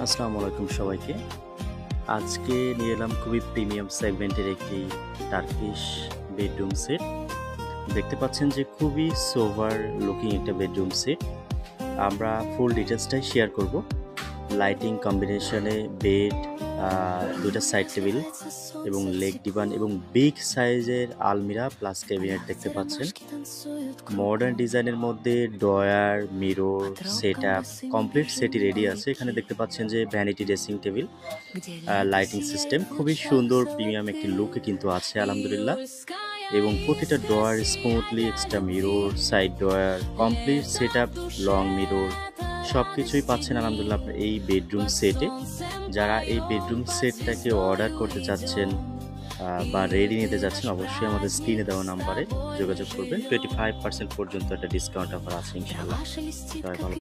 আসসালামু আলাইকুম সবাইকে। আজকে নিয়ে এলাম খুবই প্রিমিয়াম সেগমেন্টের একটি টার্কিশ বেডরুম সেট। দেখতে পাচ্ছেন যে খুবই সোভার লুকিং একটা বেডরুম সেট। আমরা ফুল ডিটেইলসটাই শেয়ার করব। লাইটিং কম্বিনেশনে বেড, ২টা সাইড টেবিল এবং লেগ ডিভান এবং বিগ সাইজের আলমিরা প্লাস ক্যাবিনেট দেখতে পাচ্ছেন। মডার্ন ডিজাইনের মধ্যে ড্রয়ার, মিরর, সেটআপ কমপ্লিট সেটই রেডি আছে। এখানে দেখতে পাচ্ছেন যে vanity dressing table, lighting system খুবই সুন্দর প্রিমিয়াম একটি লুকে কিন্তু আছে আলহামদুলিল্লাহ। এবং প্রতিটা drawer smoothly, extra mirror, side drawer, complete setup, long mirror সব কিছুই পাচ্ছেন আলহামদুলিল্লাহ আপনার এই বেডরুম সেটে। যারা এই বেডরুম সেটটাকে অর্ডার করতে চাচ্ছেন বা রেডি নিতে যাচ্ছেন, অবশ্যই আমাদের স্ক্রিনে দেওয়া নাম্বারে যোগাযোগ করবেন। 25% পর্যন্ত একটা ডিসকাউন্ট অফার আছে ইনশাআল্লাহ। সবাই ভালো